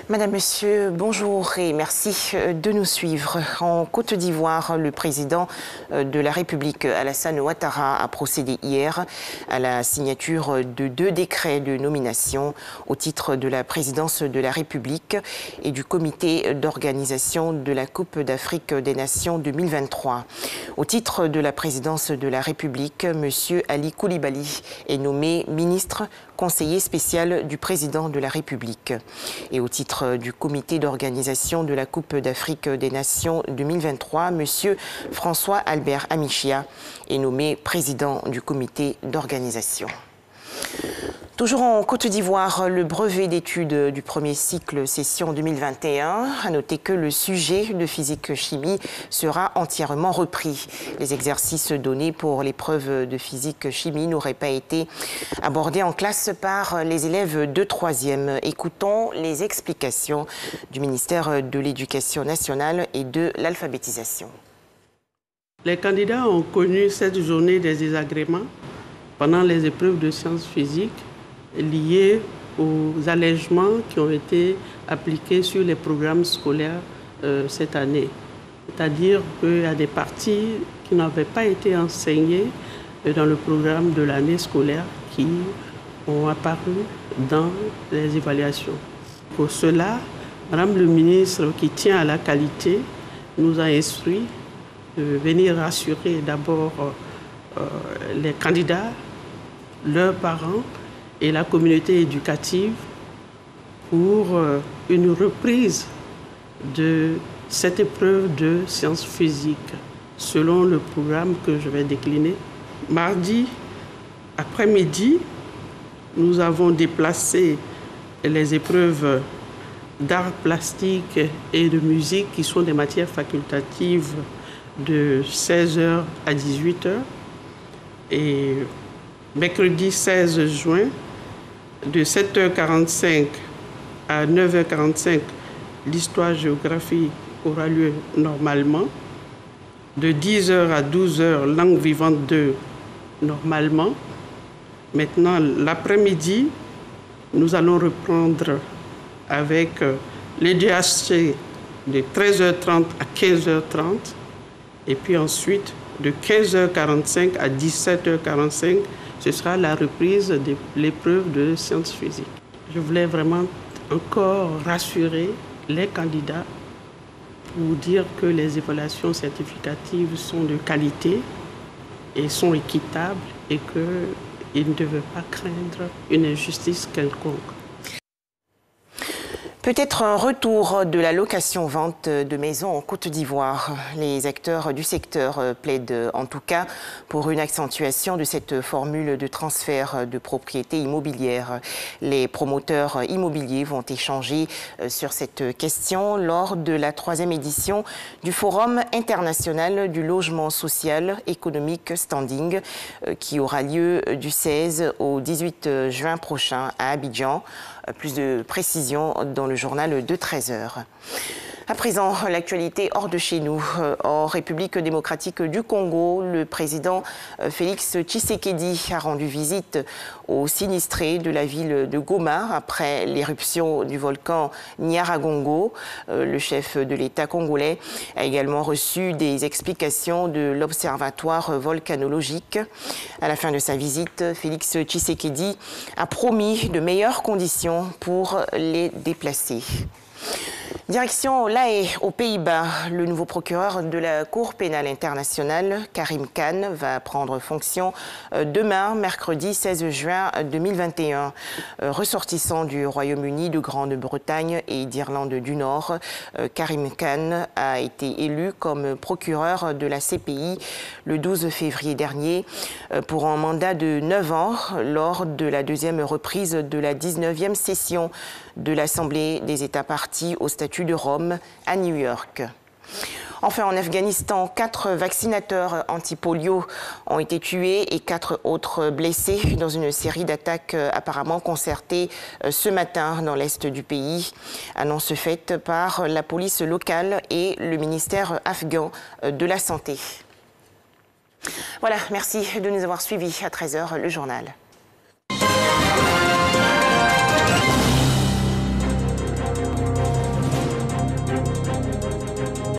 Madame, Monsieur, bonjour et merci de nous suivre. En Côte d'Ivoire, le président de la République, Alassane Ouattara, a procédé hier à la signature de 2 décrets de nomination au titre de la présidence de la République et du comité d'organisation de la Coupe d'Afrique des Nations 2023. Au titre de la présidence de la République, Monsieur Ali Koulibaly est nommé ministre conseiller spécial du président de la République. Et au titre du comité d'organisation de la Coupe d'Afrique des Nations 2023, M. François Albert Amichia est nommé président du comité d'organisation. Toujours en Côte d'Ivoire, le brevet d'études du premier cycle session 2021 a noté que le sujet de physique-chimie sera entièrement repris. Les exercices donnés pour l'épreuve de physique-chimie n'auraient pas été abordés en classe par les élèves de 3e. Écoutons les explications du ministère de l'Éducation nationale et de l'alphabétisation. Les candidats ont connu cette journée des désagréments pendant les épreuves de sciences physiques liées aux allègements qui ont été appliqués sur les programmes scolaires cette année. C'est-à-dire qu'il y a des parties qui n'avaient pas été enseignées dans le programme de l'année scolaire qui ont apparu dans les évaluations. Pour cela, Madame le ministre qui tient à la qualité nous a instruit de venir rassurer d'abord les candidats, leurs parents et la communauté éducative pour une reprise de cette épreuve de sciences physiques selon le programme que je vais décliner. Mardi après-midi, nous avons déplacé les épreuves d'art plastique et de musique qui sont des matières facultatives de 16h à 18h et mercredi 16 juin de 7h45 à 9h45 l'histoire-géographie aura lieu normalement, de 10h à 12h langue vivante 2 normalement. Maintenant l'après-midi nous allons reprendre avec les DHC de 13h30 à 15h30 et puis ensuite de 15h45 à 17h45, ce sera la reprise de l'épreuve de sciences physiques. Je voulais vraiment encore rassurer les candidats pour dire que les évaluations certificatives sont de qualité et sont équitables et qu'ils ne devaient pas craindre une injustice quelconque. Peut-être un retour de la location-vente de maisons en Côte d'Ivoire. Les acteurs du secteur plaident en tout cas pour une accentuation de cette formule de transfert de propriété immobilière. Les promoteurs immobiliers vont échanger sur cette question lors de la 3e édition du Forum international du logement social économique standing qui aura lieu du 16 au 18 juin prochain à Abidjan. Plus de précisions dans le journal de 13h. À présent, l'actualité hors de chez nous. En République démocratique du Congo, le président Félix Tshisekedi a rendu visite aux sinistrés de la ville de Goma après l'éruption du volcan Nyiragongo. Le chef de l'État congolais a également reçu des explications de l'Observatoire volcanologique. À la fin de sa visite, Félix Tshisekedi a promis de meilleures conditions pour les déplacés. Direction La Haye, aux Pays-Bas. Le nouveau procureur de la Cour pénale internationale, Karim Khan, va prendre fonction demain, mercredi 16 juin 2021. Ressortissant du Royaume-Uni, de Grande-Bretagne et d'Irlande du Nord, Karim Khan a été élu comme procureur de la CPI le 12 février dernier pour un mandat de 9 ans lors de la 2e reprise de la 19e session de l'Assemblée des États partis au statut de Rome à New York. Enfin, en Afghanistan, 4 vaccinateurs anti-polio ont été tués et 4 autres blessés dans une série d'attaques apparemment concertées ce matin dans l'est du pays. Annonce faite par la police locale et le ministère afghan de la Santé. Voilà, merci de nous avoir suivis à 13h, le journal.